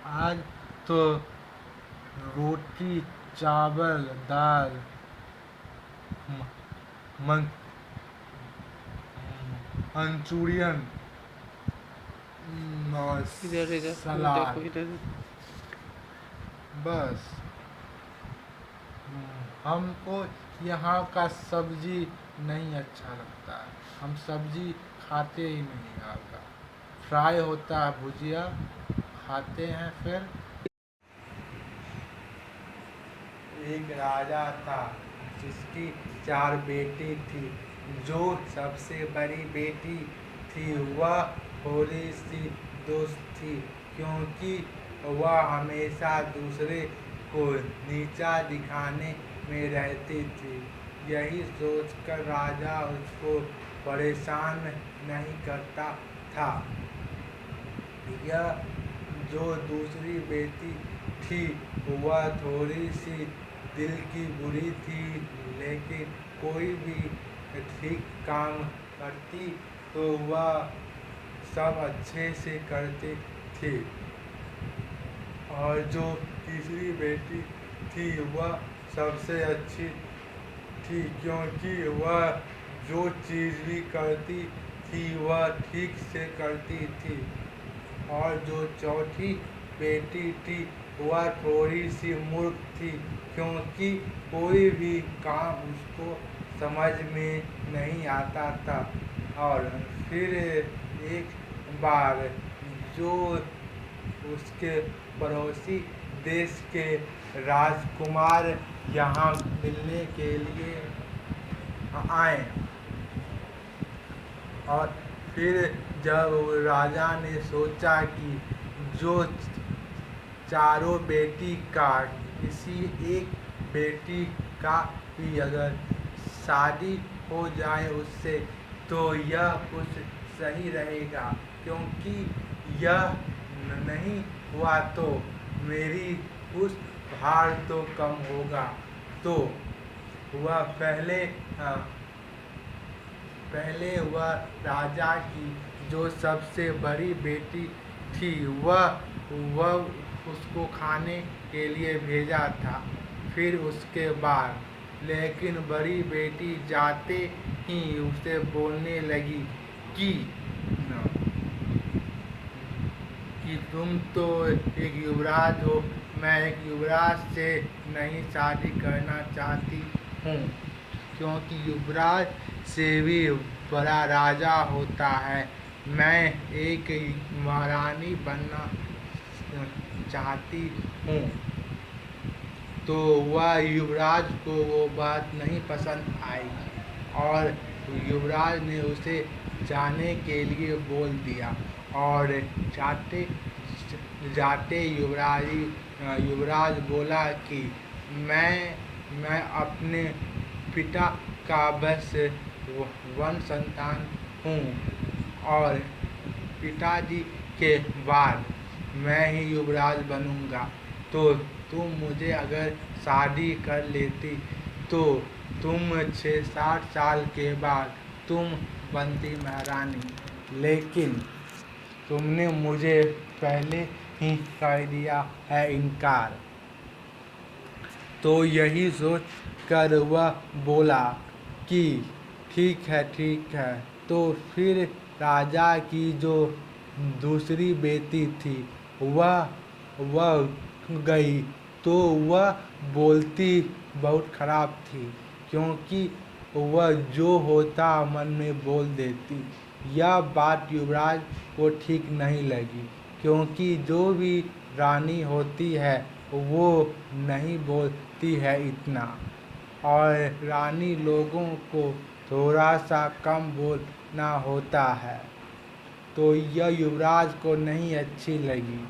आज तो रोटी चावल दाल मन मंचूरियन और इधर इधर देखो सलाद इधर। बस। हमको यहाँ का सब्जी नहीं अच्छा लगता है, हम सब्जी खाते ही नहीं यहाँ का। फ्राई होता है भुजिया खाते हैं। फिर एक राजा था जिसकी 4 बेटी थी। जो सबसे बड़ी बेटी थी वह थोड़ी सी दोस्त थी, क्योंकि वह हमेशा दूसरे को नीचा दिखाने में रहती थी। यही सोचकर राजा उसको परेशान नहीं करता था। यह जो दूसरी बेटी थी वह थोड़ी सी दिल की बुरी थी, लेकिन कोई भी ठीक काम करती तो वह सब अच्छे से करती थी। और जो तीसरी बेटी थी वह सबसे अच्छी थी, क्योंकि वह जो चीज़ भी करती थी वह ठीक से करती थी। और जो चौथी बेटी थी वह थोड़ी सी मूर्ख थी, क्योंकि कोई भी काम उसको समझ में नहीं आता था। और फिर एक बार जो उसके पड़ोसी देश के राजकुमार यहाँ मिलने के लिए आए, और फिर जब राजा ने सोचा कि जो चारों बेटी का किसी एक बेटी का भी अगर शादी हो जाए उससे, तो यह कुछ सही रहेगा, क्योंकि यह नहीं हुआ तो मेरी कुछ भार तो कम होगा। तो वह वह राजा की जो सबसे बड़ी बेटी थी वह उसको खाने के लिए भेजा था। फिर उसके बाद लेकिन बड़ी बेटी जाते ही उसे बोलने लगी कि तुम तो एक युवराज हो, मैं एक युवराज से नहीं शादी करना चाहती हूँ, क्योंकि युवराज से भी बड़ा राजा होता है। मैं एक महारानी बनना चाहती हूँ। तो वह युवराज को वो बात नहीं पसंद आई, और युवराज ने उसे जाने के लिए बोल दिया। और जाते जाते युवराज बोला कि मैं अपने पिता का बस वन संतान हूँ, और पिताजी के बाद मैं ही युवराज बनूंगा। तो तुम मुझे अगर शादी कर लेती तो तुम 6-7 साल के बाद तुम बनती महारानी, लेकिन तुमने मुझे पहले ही कर दिया है इनकार। तो यही सोच कर वह बोला कि ठीक है ठीक है। तो फिर राजा की जो दूसरी बेटी थी वह गई, तो वह बोलती बहुत खराब थी, क्योंकि वह जो होता मन में बोल देती। यह बात युवराज को ठीक नहीं लगी, क्योंकि जो भी रानी होती है वो नहीं बोलती है इतना, और रानी लोगों को थोड़ा सा कम बोलना होता है। तो यह युवराज को नहीं अच्छी लगी,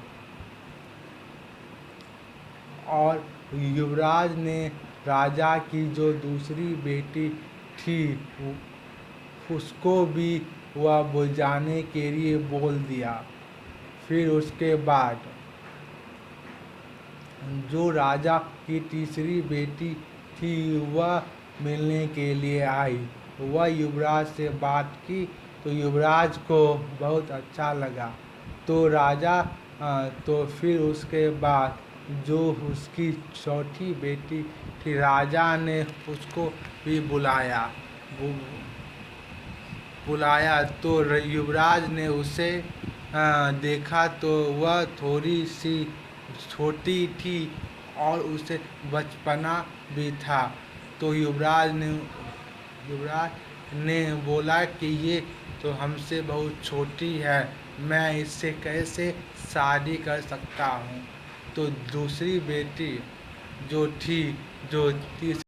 और युवराज ने राजा की जो दूसरी बेटी थी उसको भी वह बुझाने के लिए बोल दिया। फिर उसके बाद जो राजा की तीसरी बेटी थी वह मिलने के लिए आई। वह युवराज से बात की तो युवराज को बहुत अच्छा लगा, तो राजा तो फिर उसके बाद जो उसकी चौथी बेटी थी, राजा ने उसको भी बुलाया तो युवराज ने उसे देखा तो वह थोड़ी सी छोटी थी और उसे बचपना भी था। तो युवराज ने बोला कि ये तो हमसे बहुत छोटी है, मैं इससे कैसे शादी कर सकता हूँ। तो दूसरी बेटी जो थी, जो तीस